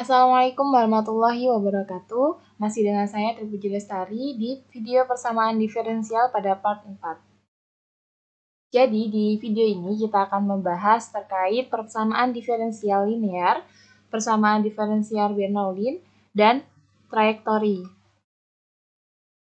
Assalamualaikum warahmatullahi wabarakatuh. Masih dengan saya Tripuji Lestari di video persamaan diferensial pada part 4. Jadi di video ini kita akan membahas terkait persamaan diferensial linear, persamaan diferensial Bernoulli, dan trajektori.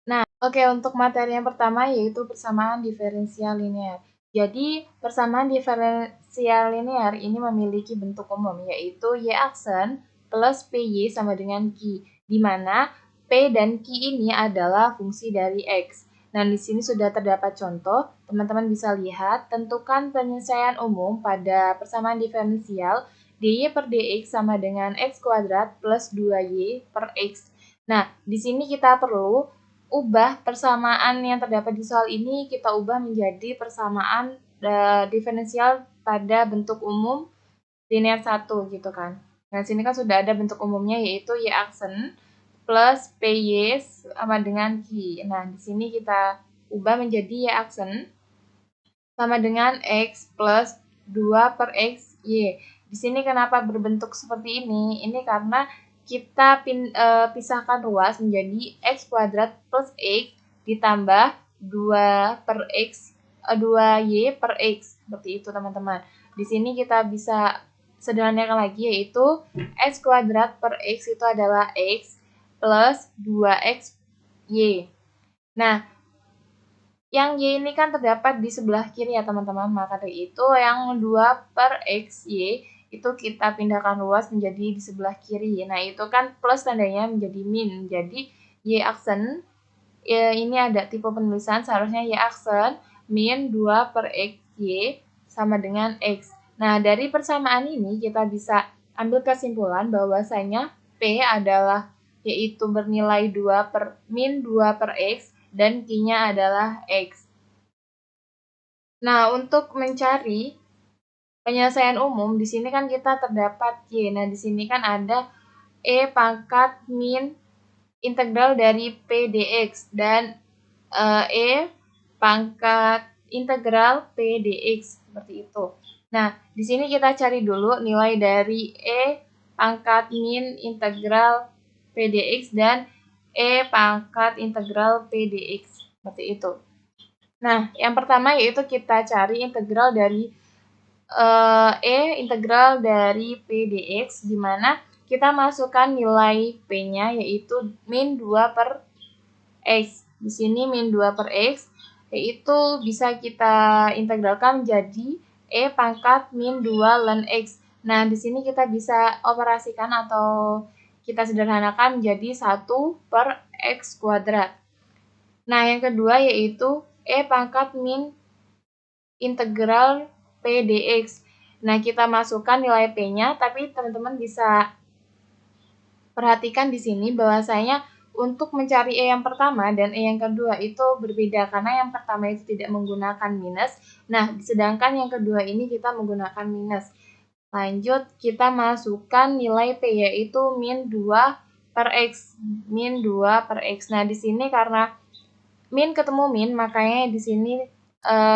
Nah, oke, untuk materi yang pertama yaitu persamaan diferensial linear. Jadi, persamaan diferensial linear ini memiliki bentuk umum, yaitu Y aksen plus PY sama dengan Q, di mana P dan Q ini adalah fungsi dari X. Nah, di sini sudah terdapat contoh, teman-teman bisa lihat, tentukan penyelesaian umum pada persamaan diferensial dy per dx sama dengan x kuadrat plus 2y per x. Nah, di sini kita perlu ubah persamaan yang terdapat di soal ini, kita ubah menjadi persamaan diferensial pada bentuk umum linear 1 gitu kan. Nah, sini kan sudah ada bentuk umumnya yaitu Y aksen plus PY sama dengan Q. Nah, di sini kita ubah menjadi Y aksen sama dengan X plus 2 per X Y. Di sini kenapa berbentuk seperti ini? Ini karena kita pisahkan ruas menjadi X kuadrat plus X ditambah 2 per X, 2Y per X. Seperti itu teman-teman. Di sini kita bisa sederhanakan lagi yaitu X kuadrat per X itu adalah X plus 2X Y. Nah, yang Y ini kan terdapat di sebelah kiri ya teman-teman, maka dari itu yang 2 per XY itu kita pindahkan luas menjadi di sebelah kiri. Nah, itu kan plus tandanya menjadi min. Jadi Y aksen, ini ada tipe penulisan, seharusnya Y aksen min 2 per XY sama dengan X. Nah, dari persamaan ini kita bisa ambil kesimpulan bahwasanya P adalah yaitu bernilai 2 per min 2 per X dan Q-nya adalah X. Nah, untuk mencari penyelesaian umum, di sini kan kita terdapat Y. Nah, di sini kan ada E pangkat min integral dari P dx dan E pangkat integral P dx, seperti itu. Nah, di sini kita cari dulu nilai dari E pangkat min integral P dx dan E pangkat integral P dx, seperti itu. Nah, yang pertama yaitu kita cari integral dari integral dari P dx, di mana kita masukkan nilai P-nya yaitu min 2 per X. Di sini min 2 per X, yaitu bisa kita integralkan menjadi E pangkat min 2 ln X. Nah, di sini kita bisa operasikan atau kita sederhanakan menjadi 1 per X kuadrat. Nah, yang kedua yaitu E pangkat min integral P dx. Nah, kita masukkan nilai P-nya, tapi teman-teman bisa perhatikan di sini bahwasanya untuk mencari E yang pertama dan E yang kedua itu berbeda, karena yang pertama itu tidak menggunakan minus. Nah, sedangkan yang kedua ini kita menggunakan minus. Lanjut, kita masukkan nilai P yaitu min 2 per X. Min 2 per X. Nah, di sini karena min ketemu min, makanya di sini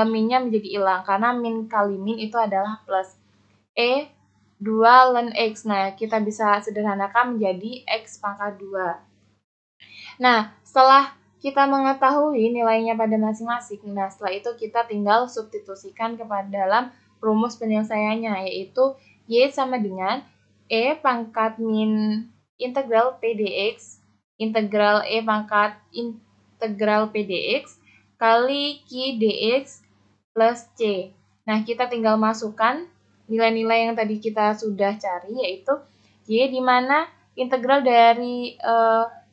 min-nya menjadi hilang, karena min kali min itu adalah plus. E 2 ln X. Nah, kita bisa sederhanakan menjadi X pangkat 2. Nah, setelah kita mengetahui nilainya pada masing-masing, nah setelah itu kita tinggal substitusikan kepada dalam rumus penyelesaiannya, yaitu Y sama dengan E pangkat min integral P dx, integral E pangkat integral P dx, kali Q dx plus C. Nah, kita tinggal masukkan nilai-nilai yang tadi kita sudah cari, yaitu Y, di mana integral dari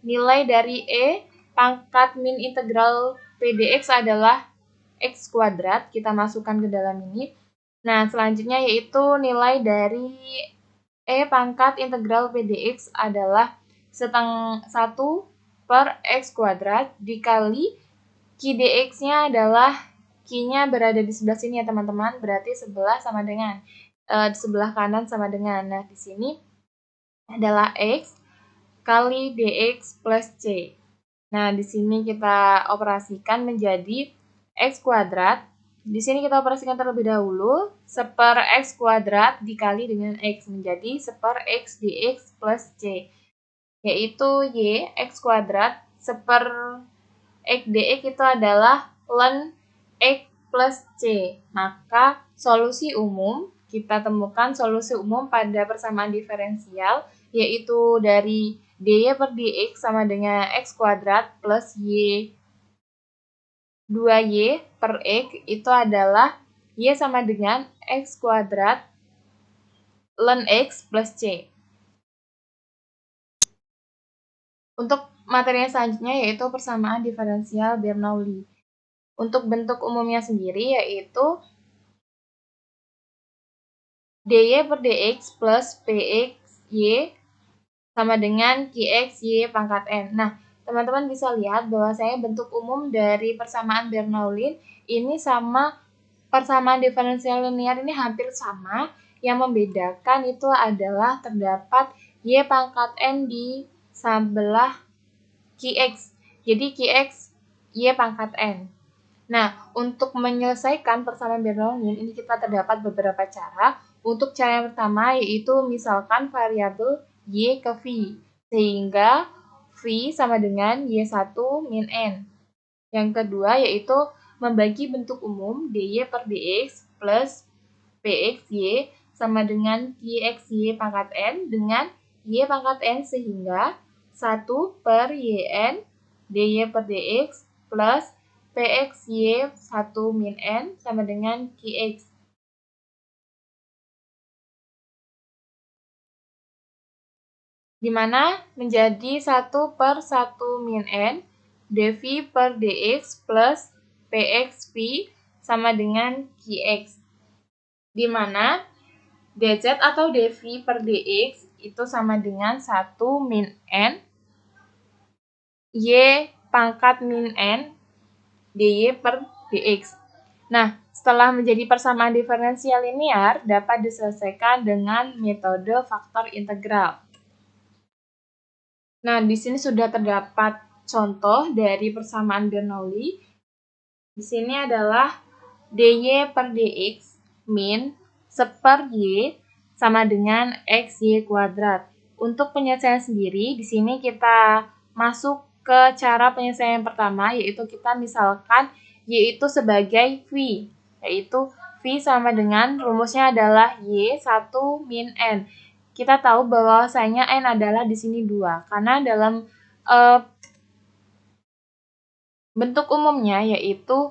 nilai dari E pangkat min integral P dx adalah X kuadrat. Kita masukkan ke dalam ini. Nah, selanjutnya yaitu nilai dari E pangkat integral P dx adalah 1 per X kuadrat dikali Q dx-nya adalah Q-nya berada di sebelah sini ya teman-teman, berarti sebelah sama dengan di sebelah kanan sama dengan. Nah, di sini adalah X kali dx plus C. Nah, di sini kita operasikan menjadi X kuadrat di sini kita operasikan terlebih dahulu. 1/x kuadrat dikali dengan x menjadi 1/x dx plus c. Yaitu y x kuadrat 1/x dx itu adalah ln x plus c. Maka solusi umum, kita temukan solusi umum pada persamaan diferensial, yaitu dari dy per dx sama dengan x kuadrat plus y 2y per x itu adalah y sama dengan x kuadrat ln x plus c. Untuk materi yang selanjutnya yaitu persamaan diferensial Bernoulli. Untuk bentuk umumnya sendiri yaitu dy per dx plus pxy sama dengan qxy pangkat n. Nah, teman-teman bisa lihat bahwasanya bentuk umum dari persamaan Bernoulli ini sama persamaan diferensial linear ini hampir sama. Yang membedakan itu adalah terdapat y pangkat n di sebelah qx. Jadi qx y pangkat n. Nah, untuk menyelesaikan persamaan Bernoulli ini kita terdapat beberapa cara. Untuk cara yang pertama yaitu misalkan variabel y ke v, sehingga v sama dengan y1 min n. Yang kedua yaitu membagi bentuk umum dy per dx plus pxy sama dengan qxy pangkat n dengan y pangkat n, sehingga 1 per yn dy per dx plus pxy 1 min n sama dengan qx. Di mana menjadi 1 per 1 min n dv per dx plus pxv sama dengan qx. Di mana dz atau dv per dx itu sama dengan 1 min n y pangkat min n dy per dx. Nah, setelah menjadi persamaan diferensial linear dapat diselesaikan dengan metode faktor integral. Nah, di sini sudah terdapat contoh dari persamaan Bernoulli. Di sini adalah dy per dx min 1/y sama dengan xy kuadrat. Untuk penyelesaian sendiri, di sini kita masuk ke cara penyelesaian pertama, yaitu kita misalkan y itu sebagai v, yaitu v sama dengan rumusnya adalah y1 min n. Kita tahu bahwasanya n adalah di sini 2, karena dalam bentuk umumnya yaitu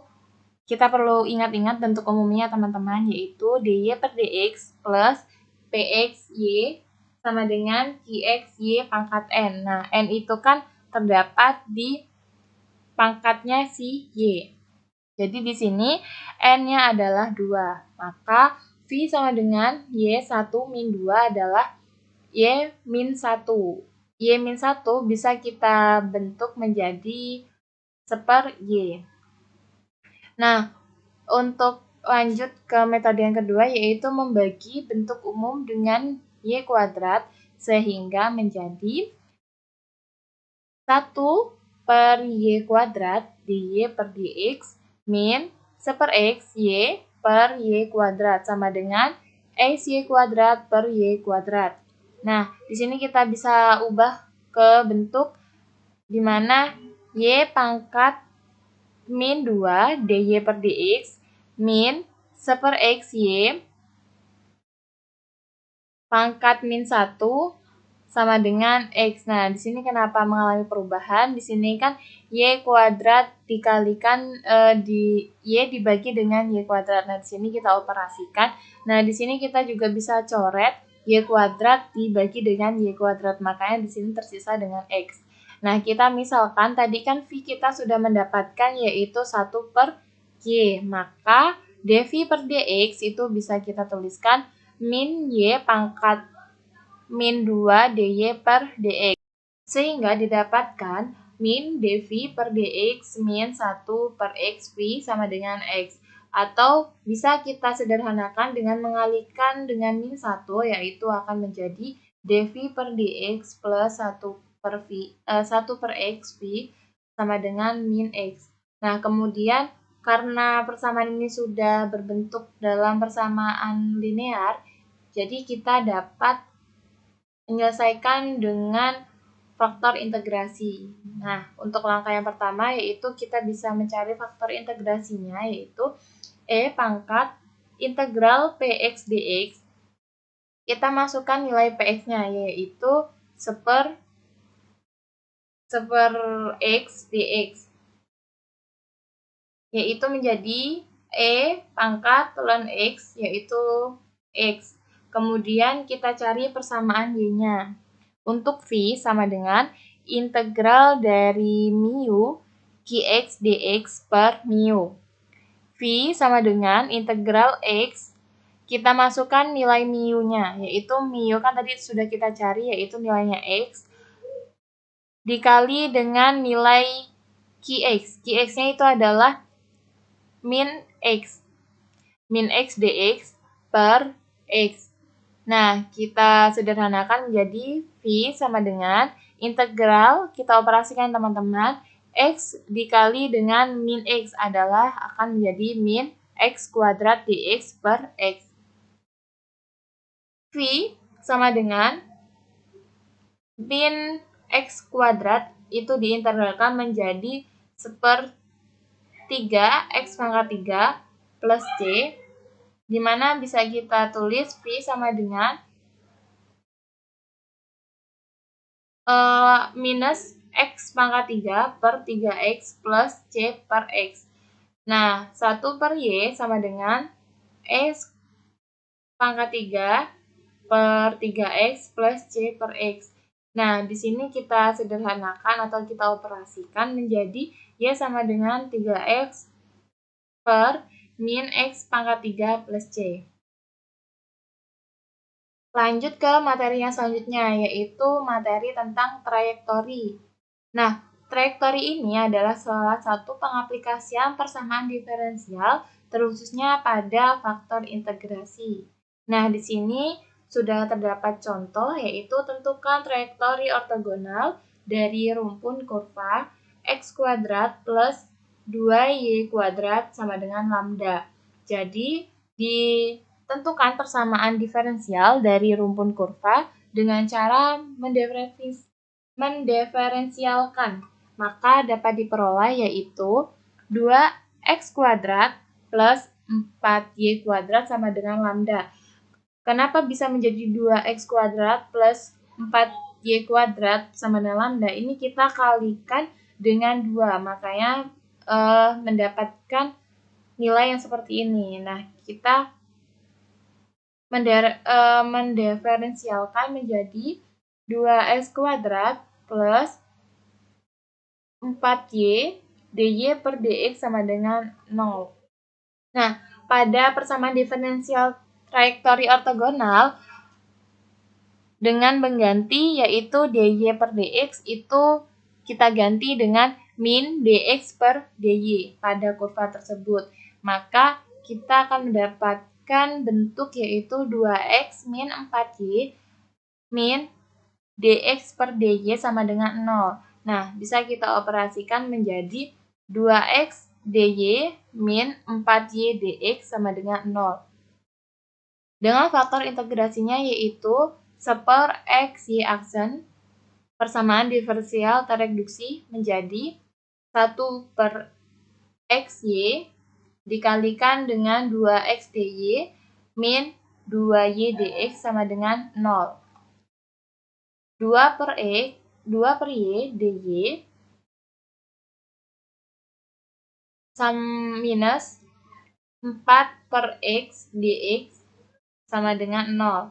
kita perlu ingat-ingat bentuk umumnya teman-teman, yaitu dy per dx plus pxy sama dengan qxy pangkat n. Nah, n itu kan terdapat di pangkatnya si y. Jadi di sini n-nya adalah 2. Maka v sama dengan y1 min 2 adalah y min 1. Y min 1 bisa kita bentuk menjadi 1/y. Nah, untuk lanjut ke metode yang kedua yaitu membagi bentuk umum dengan y kuadrat sehingga menjadi 1 per y kuadrat dy per dx min 1/x y per y kuadrat sama dengan xy kuadrat per y kuadrat. Nah, di sini kita bisa ubah ke bentuk di mana y pangkat min 2 dy per dx min 1/x y pangkat min 1 sama dengan x. Nah, di sini kenapa mengalami perubahan? Di sini kan y kuadrat dikalikan y dibagi dengan y kuadrat. Nah, di sini kita operasikan. Nah, di sini kita juga bisa coret y kuadrat dibagi dengan y kuadrat. Makanya di sini tersisa dengan x. Nah, kita misalkan tadi kan v kita sudah mendapatkan yaitu 1 per y. Maka dv per dx itu bisa kita tuliskan min y pangkat min 2 dy per dx. Sehingga didapatkan min dv per dx min 1 per xv sama dengan x. Atau bisa kita sederhanakan dengan mengalihkan dengan min 1, yaitu akan menjadi dv per dx plus 1 per xv sama dengan min x. Nah, kemudian karena persamaan ini sudah berbentuk dalam persamaan linear, jadi kita dapat menyelesaikan dengan faktor integrasi. Nah, untuk langkah yang pertama yaitu kita bisa mencari faktor integrasinya, yaitu E pangkat integral px dx. Kita masukkan nilai px-nya, yaitu 1/x dx, yaitu menjadi E pangkat ln x, yaitu x. Kemudian kita cari persamaan y-nya. Untuk v sama dengan integral dari mu qx dx per mu. V sama dengan integral x, kita masukkan nilai mu-nya, yaitu mu kan tadi sudah kita cari, yaitu nilainya x, dikali dengan nilai qx. Qx-nya itu adalah min x dx per x. Nah, kita sederhanakan menjadi V sama dengan integral, kita operasikan teman-teman, X dikali dengan min X adalah akan menjadi min X kuadrat dx per X. V sama dengan min X kuadrat itu diintegralkan menjadi 1/3 X pangkat 3 plus C, di mana bisa kita tulis V sama dengan minus X pangkat 3 per 3X plus C per X. Nah, 1/Y sama dengan X pangkat 3 per 3X plus C per X. Nah, di sini kita sederhanakan atau kita operasikan menjadi Y sama dengan 3X per min X pangkat 3 plus C. Lanjut ke materi yang selanjutnya, yaitu materi tentang trayektori. Nah, trayektori ini adalah salah satu pengaplikasian persamaan diferensial, terkhususnya pada faktor integrasi. Nah, di sini sudah terdapat contoh, yaitu tentukan trayektori ortogonal dari rumpun kurva x kuadrat plus 2y kuadrat sama dengan lambda. Jadi, ditentukan persamaan diferensial dari rumpun kurva dengan cara mendiferensialkan. Maka dapat diperoleh yaitu 2x kuadrat plus 4y kuadrat sama dengan lambda. Kenapa bisa menjadi 2x kuadrat plus 4y kuadrat sama dengan lambda? Ini kita kalikan dengan 2, makanya mendapatkan nilai yang seperti ini. Nah, kita mendiferensialkan menjadi 2x kuadrat plus 4y dy per dx sama dengan 0. Nah, pada persamaan diferensial trayektori ortogonal, dengan mengganti yaitu dy per dx itu kita ganti dengan min dx per dy pada kurva tersebut. Maka kita akan mendapatkan bentuk yaitu 2x min 4y min dx per dy sama dengan 0. Nah, bisa kita operasikan menjadi 2x dy min 4y dx sama dengan 0. Dengan faktor integrasinya yaitu 1/x y aksen, persamaan diferensial tereduksi menjadi 1/x y dikalikan dengan 2x dy min 2y dx sama dengan 0. 2/y dy minus 4/x dx sama dengan 0.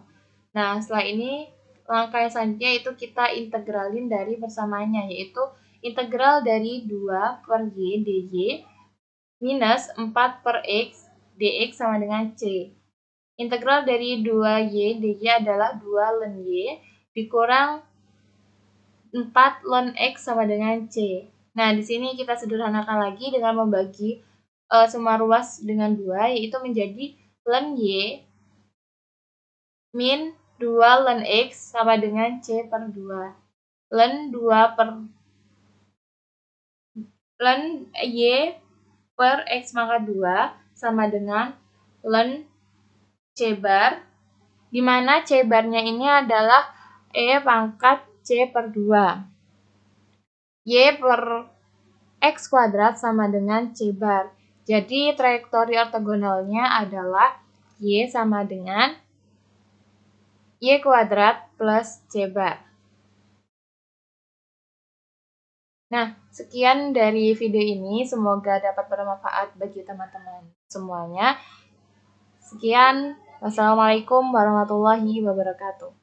Nah, setelah ini langkah yang selanjutnya itu kita integralin dari persamaannya, yaitu integral dari 2/y dy minus 4/x dx sama dengan c. Integral dari 2y dy adalah 2 ln y dikurang 4 ln x sama dengan c. Nah, di sini kita sederhanakan lagi dengan membagi semua ruas dengan 2, yaitu menjadi ln y min 2 ln x sama dengan c per 2. Ln y per X pangkat 2 sama dengan ln C bar, di mana C barnya ini adalah E pangkat C per 2. Y per X kuadrat sama dengan C bar. Jadi trajektori ortogonalnya adalah Y sama dengan Y kuadrat plus C bar. Nah, sekian dari video ini. Semoga dapat bermanfaat bagi teman-teman semuanya. Sekian. Wassalamualaikum warahmatullahi wabarakatuh.